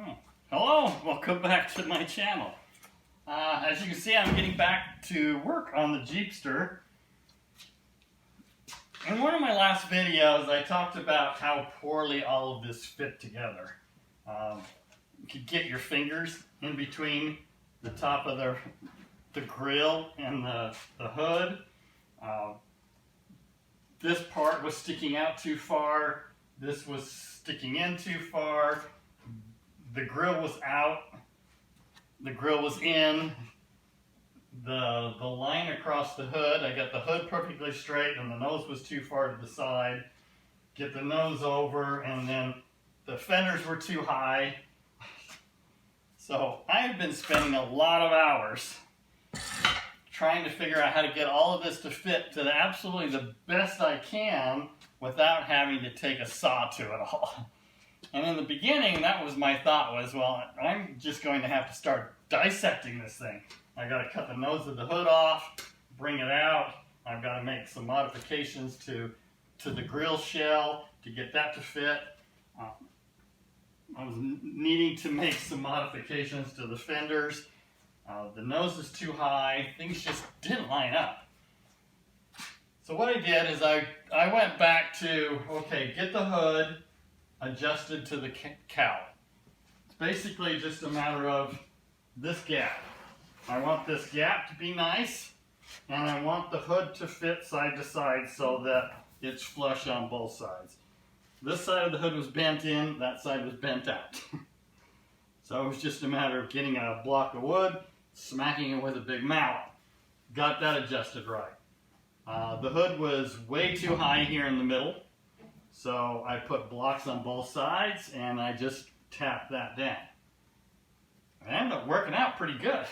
Oh. Hello, welcome back to my channel. As you can see, I'm getting back to work on the Jeepster. In one of my last videos, I talked about how poorly all of this fit together. You could get your fingers in between the top of the grill and the hood. This part was sticking out too far. This was sticking in too far. The grill was out. The grill was in. The line across the hood, I got the hood perfectly straight and the nose was too far to the side. Get the nose over, and then the fenders were too high. So I've been spending a lot of hours trying to figure out how to get all of this to fit to absolutely the best I can without having to take a saw to it all. And in the beginning, that was my thought was, well, I'm just going to have to start dissecting this thing. I got to cut the nose of the hood off, bring it out. I've got to make some modifications to the grill shell to get that to fit. I was needing to make some modifications to the fenders. The nose is too high. Things just didn't line up. So what I did is I went back to, okay, get the hood adjusted to the cowl. It's basically just a matter of this gap. I want this gap to be nice, and I want the hood to fit side to side so that it's flush on both sides. This side of the hood was bent in, that side was bent out. So it was just a matter of getting a block of wood, smacking it with a big mallet. Got that adjusted right. The hood was way too high here in the middle, so I put blocks on both sides and I just tapped that down. It ended up working out pretty good.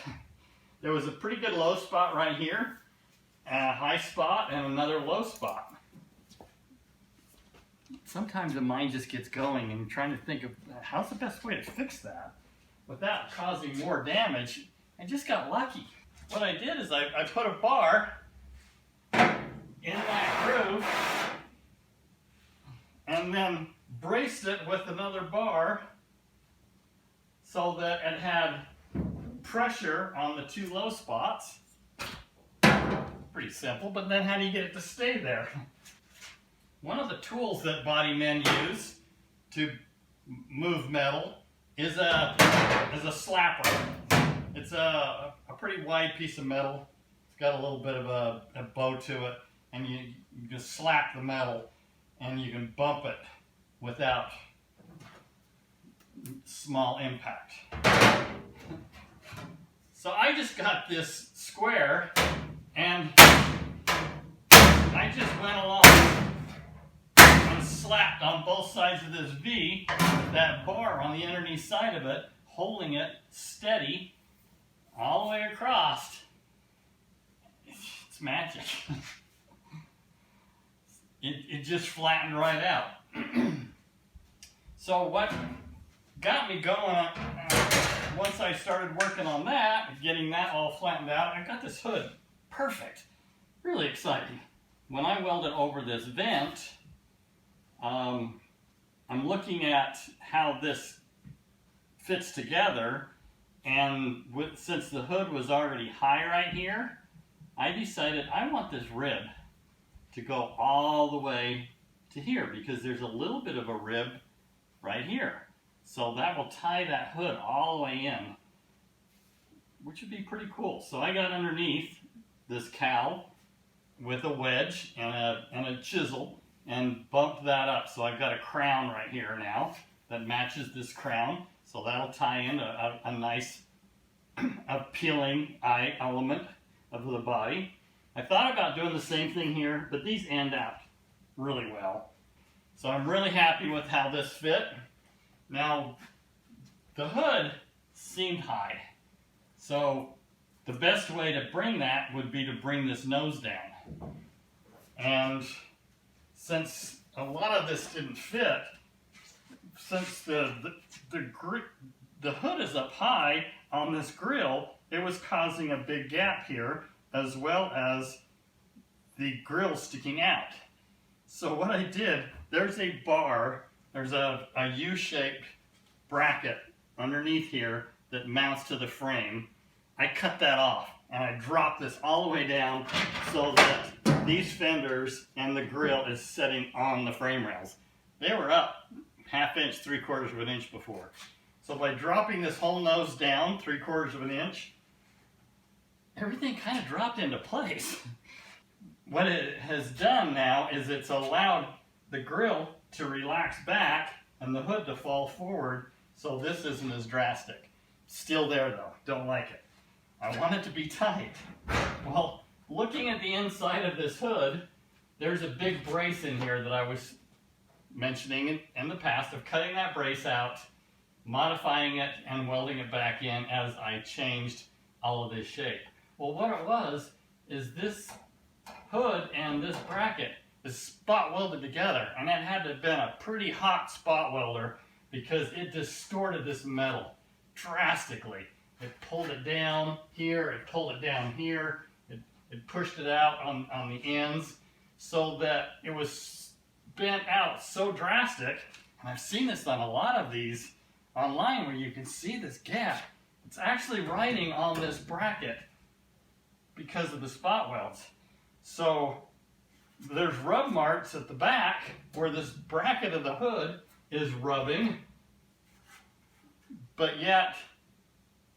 There was a pretty good low spot right here, a high spot, and another low spot. Sometimes the mind just gets going and trying to think of how's the best way to fix that without causing more damage. I just got lucky. What I did is I put a bar in that groove and then braced it with another bar so that it had pressure on the two low spots. Pretty simple, but then how do you get it to stay there? One of the tools that body men use to move metal is a slapper. It's a pretty wide piece of metal. It's got a little bit of a bow to it, and you just slap the metal and you can bump it without small impact. So I just got this square and I just went along and slapped on both sides of this V with that bar on the underneath side of it, holding it steady all the way across. It's magic. It just flattened right out. So what got me going, once I started working on that, getting that all flattened out, I got this hood perfect. Really exciting. When I welded over this vent, I'm looking at how this fits together, and since the hood was already high right here, I decided I want this rib to go all the way to here because there's a little bit of a rib right here. So that will tie that hood all the way in, which would be pretty cool. So I got underneath this cowl with a wedge and a chisel and bumped that up. So I've got a crown right here now that matches this crown. So that'll tie in a nice appealing eye element of the body. I thought about doing the same thing here, but these end out really well. So I'm really happy with how this fit. Now, the hood seemed high, so the best way to bring that would be to bring this nose down. And since a lot of this didn't fit, since the hood is up high on this grill, it was causing a big gap here, as well as the grill sticking out. So what I did, there's a bar, there's a U-shaped bracket underneath here that mounts to the frame. I cut that off and I dropped this all the way down so that these fenders and the grill is sitting on the frame rails. They were up 1/2 inch, 3/4 of an inch before. So by dropping this whole nose down 3/4 of an inch, everything kind of dropped into place. What it has done now is it's allowed the grill to relax back and the hood to fall forward, so this isn't as drastic. Still there though, don't like it. I want it to be tight. Well, looking at the inside of this hood, there's a big brace in here that I was mentioning in the past of cutting that brace out, modifying it, and welding it back in as I changed all of this shape. Well, what it was is this hood and this bracket is spot welded together, and it had to have been a pretty hot spot welder because it distorted this metal drastically. It pulled it down here, it pulled it down here, it pushed it out on the ends so that it was bent out so drastic. And I've seen this on a lot of these online where you can see this gap. It's actually riding on this bracket because of the spot welds. So there's rub marks at the back where this bracket of the hood is rubbing, but yet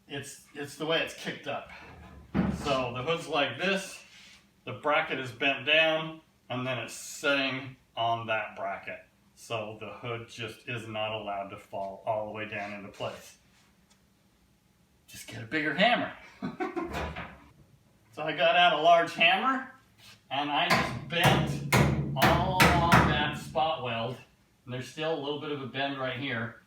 it's the way it's kicked up. So the hood's like this, the bracket is bent down, and then it's sitting on that bracket. So the hood just is not allowed to fall all the way down into place. Just get a bigger hammer. So I got out a large hammer, and I just bent all along that spot weld. And there's still a little bit of a bend right here.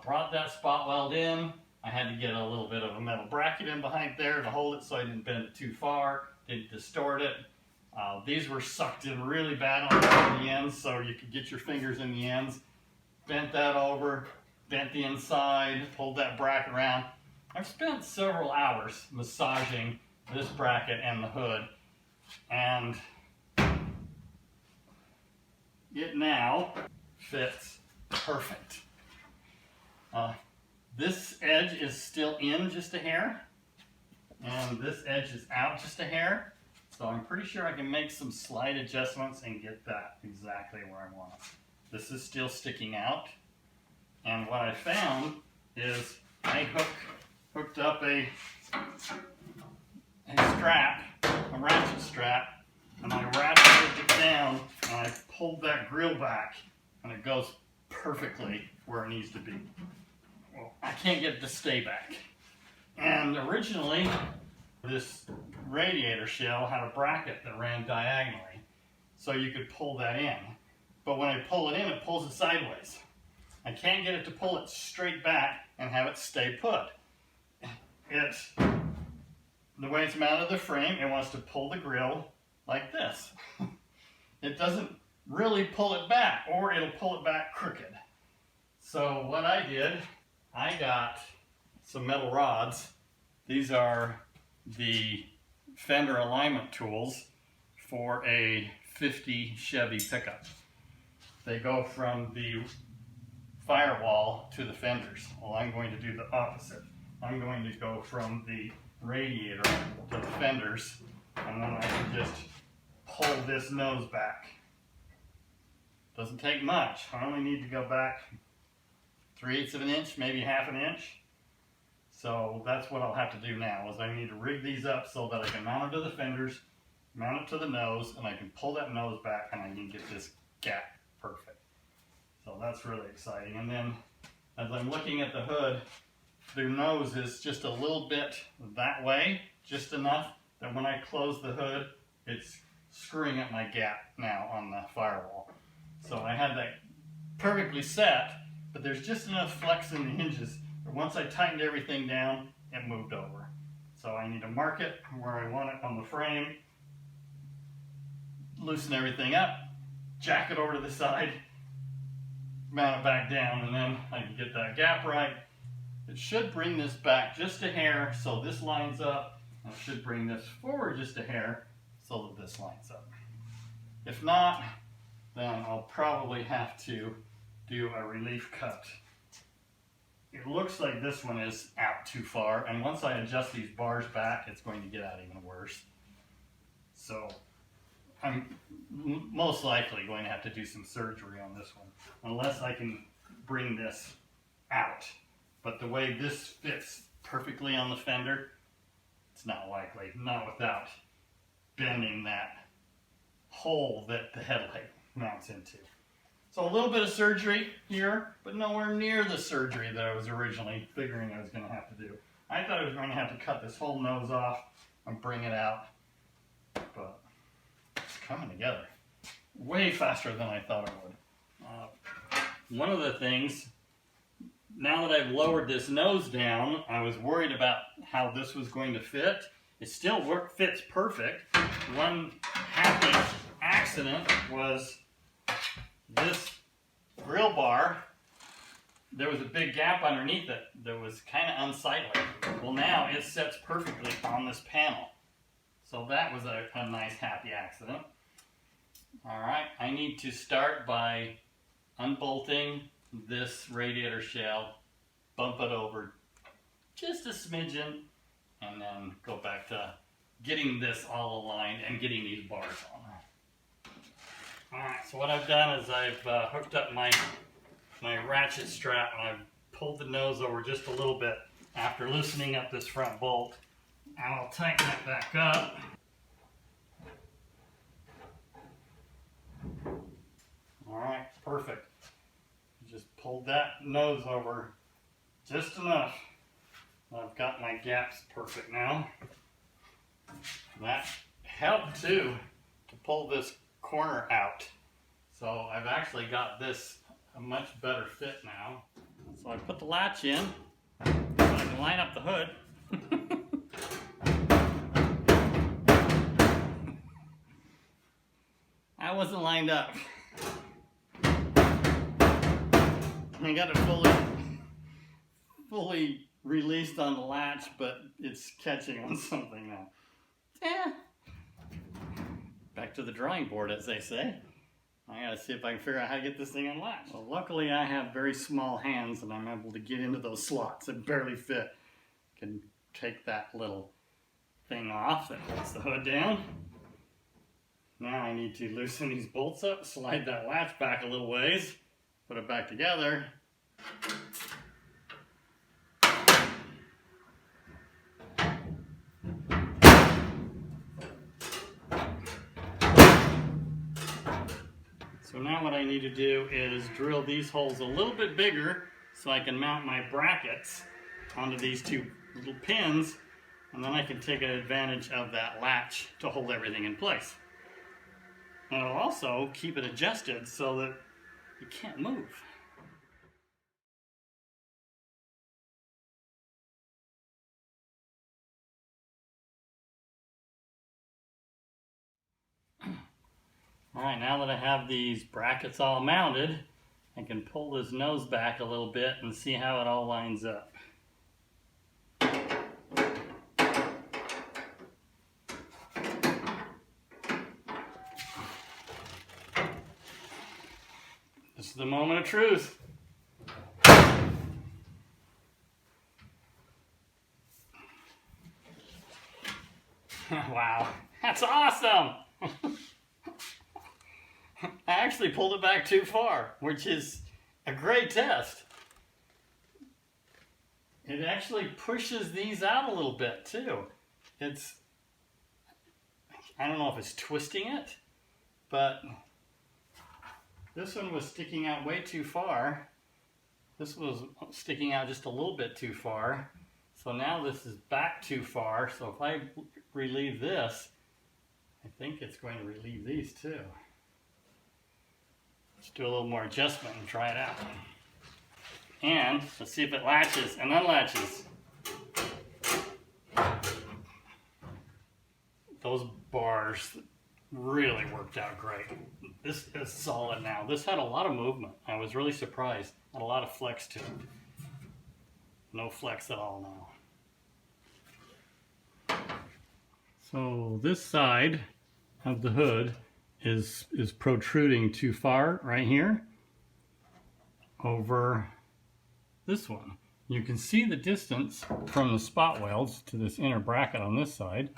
Brought that spot weld in. I had to get a little bit of a metal bracket in behind there to hold it so I didn't bend it too far, didn't distort it. These were sucked in really bad on the ends, so you could get your fingers in the ends. Bent that over, bent the inside, pulled that bracket around. I've spent several hours massaging this bracket and the hood, and it now fits perfect. This edge is still in just a hair, and this edge is out just a hair, so I'm pretty sure I can make some slight adjustments and get that exactly where I want it. This is still sticking out, and what I found is I hooked up a strap, a ratchet strap, and I ratcheted it down, and I pulled that grill back, and it goes perfectly where it needs to be. Well, I can't get it to stay back. And originally, this radiator shell had a bracket that ran diagonally, so you could pull that in. But when I pull it in, it pulls it sideways. I can't get it to pull it straight back and have it stay put. The way it's mounted to the frame, it wants to pull the grill like this. It doesn't really pull it back, or it'll pull it back crooked. So what I did, I got some metal rods. These are the Fender alignment tools for a 50 Chevy pickup. They go from the firewall to the fenders. Well, I'm going to do the opposite. I'm going to go from the radiator to the fenders, and then I can just pull this nose back. Doesn't take much. I only need to go back 3/8 of an inch, maybe 1/2 an inch. So that's what I'll have to do now, is I need to rig these up so that I can mount it to the fenders, mount it to the nose, and I can pull that nose back and I can get this gap perfect. So that's really exciting. And then as I'm looking at the hood, the nose is just a little bit that way, just enough that when I close the hood, it's screwing up my gap now on the firewall. So I had that perfectly set, but there's just enough flex in the hinges that once I tightened everything down, it moved over. So I need to mark it where I want it on the frame, loosen everything up, jack it over to the side, mount it back down, and then I can get that gap right. It should bring this back just a hair so this lines up, and it should bring this forward just a hair so that this lines up. If not, then I'll probably have to do a relief cut it looks like this one is out too far, and once I adjust these bars back, it's going to get out even worse. So I'm most likely going to have to do some surgery on this one, unless I can bring this out. But the way this fits perfectly on the fender, it's not likely, not without bending that hole that the headlight mounts into. So a little bit of surgery here, but nowhere near the surgery that I was originally figuring I was going to have to do. I thought I was going to have to cut this whole nose off and bring it out, but it's coming together way faster than I thought it would. One of the things, now that I've lowered this nose down, I was worried about how this was going to fit. It still fits perfect. One happy accident was this grill bar. There was a big gap underneath it that was kind of unsightly. Well, now it sets perfectly on this panel. So that was a nice happy accident. All right, I need to start by unbolting this radiator shell, bump it over just a smidgen, and then go back to getting this all aligned and getting these bars on. Alright, so what I've done is I've hooked up my ratchet strap, and I've pulled the nose over just a little bit after loosening up this front bolt, and I'll tighten it back up. Alright, perfect. Just pulled that nose over just enough. I've got my gaps perfect now. That helped too to pull this corner out. So I've actually got this a much better fit now. So I put the latch in so I can line up the hood. I wasn't lined up. I got it fully released on the latch, but it's catching on something now. Yeah. Back to the drawing board, as they say. I gotta see if I can figure out how to get this thing unlatched. Well, luckily I have very small hands and I'm able to get into those slots that barely fit. Can take that little thing off that holds the hood down. Now I need to loosen these bolts up, slide that latch back a little ways, put it back together. So now what I need to do is drill these holes a little bit bigger so I can mount my brackets onto these two little pins, and then I can take advantage of that latch to hold everything in place. And it'll also keep it adjusted so that you can't move. Alright, now that I have these brackets all mounted, I can pull this nose back a little bit and see how it all lines up. This is the moment of truth. Wow, that's awesome! I actually pulled it back too far, which is a great test. It actually pushes these out a little bit too. I don't know if it's twisting it, but this one was sticking out way too far. This was sticking out just a little bit too far. So now this is back too far. So if I relieve this, I think it's going to relieve these too. Let's do a little more adjustment and try it out. And let's see if it latches and unlatches. Those bars really worked out great. This is solid now. This had a lot of movement. I was really surprised. Had a lot of flex to it. No flex at all now. So this side of the hood is protruding too far right here over this one. You can see the distance from the spot welds to this inner bracket on this side,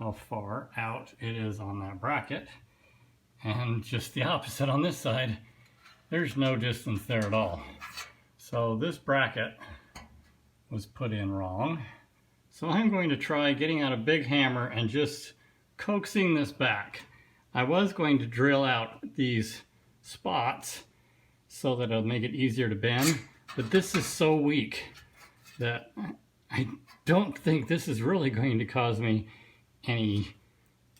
how far out it is on that bracket, and just the opposite on this side. There's no distance there at all. So this bracket was put in wrong. So I'm going to try getting out a big hammer and just coaxing this back. I was going to drill out these spots so that it'll make it easier to bend, but this is so weak that I don't think this is really going to cause me any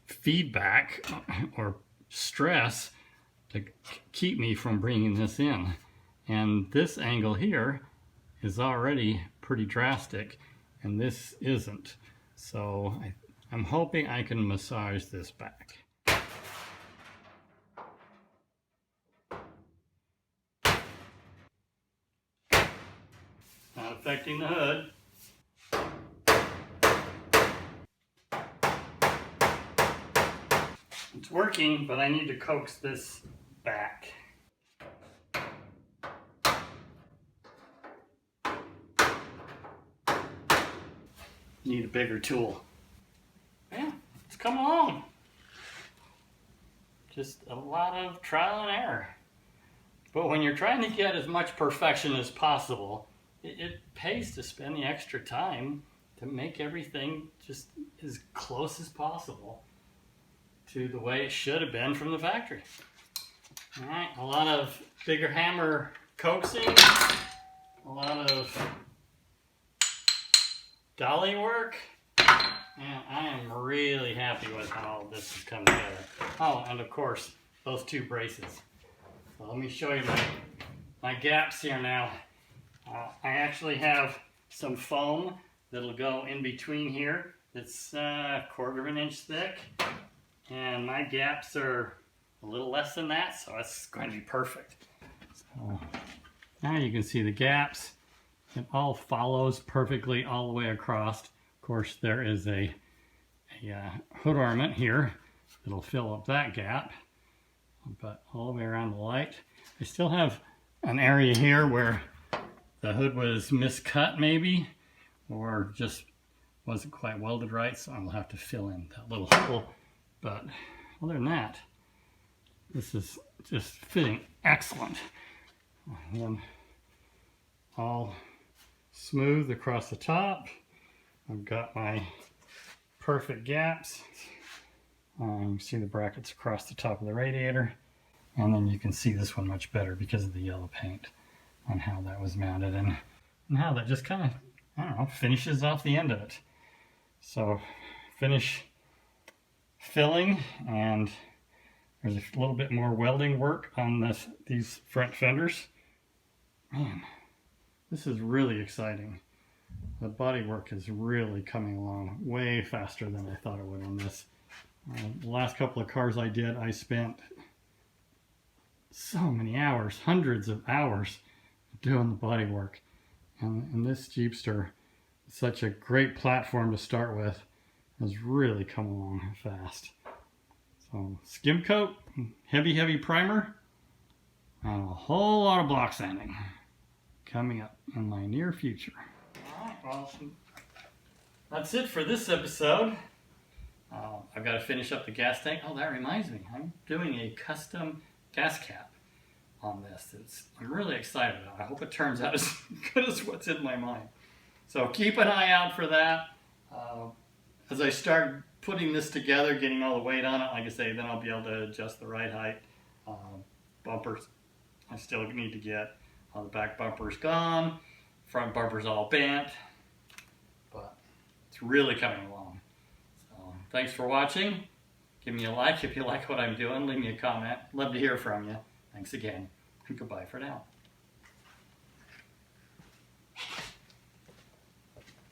feedback or stress to keep me from bringing this in. And this angle here is already pretty drastic, and this isn't. So I'm hoping I can massage this back. Not affecting the hood. It's working, but I need to coax this back. Need a bigger tool. Yeah, it's coming along. Just a lot of trial and error. But when you're trying to get as much perfection as possible, it pays to spend the extra time to make everything just as close as possible to the way it should have been from the factory. All right, a lot of bigger hammer coaxing, a lot of dolly work, and I am really happy with how all this has come together. Oh, and of course, those two braces. So let me show you my gaps here now. I actually have some foam that'll go in between here. It's a 1/4 inch thick, and my gaps are a little less than that, so it's going to be perfect. So now you can see the gaps. It all follows perfectly all the way across. Of course, there is a hood ornament here that'll fill up that gap, but all the way around the light. I still have an area here where the hood was miscut maybe, or just wasn't quite welded right, so I'll have to fill in that little hole. But other than that, this is just fitting excellent. And all smooth across the top. I've got my perfect gaps. You can see the brackets across the top of the radiator. And then you can see this one much better because of the yellow paint on how that was mounted and how that just kind of, I don't know, finishes off the end of it. So finish filling, and there's a little bit more welding work on these front fenders. Man, this is really exciting. The body work is really coming along way faster than I thought it would on this. The last couple of cars I did, I spent so many hours, hundreds of hours doing the body work. And this Jeepster, such a great platform to start with, has really come along fast. So skim coat, heavy primer, and a whole lot of block sanding coming up in my near future. Alright, well, that's it for this episode. I've got to finish up the gas tank. Oh, that reminds me, I'm doing a custom gas cap on this. I'm really excited about it. I hope it turns out as good as what's in my mind. So keep an eye out for that. As I start putting this together, getting all the weight on it, like I say, then I'll be able to adjust the right height. Bumpers I still need to get. The back bumper's gone. Front bumper's all bent. But it's really coming along. So thanks for watching. Give me a like if you like what I'm doing. Leave me a comment. Love to hear from you. Thanks again. And goodbye for now.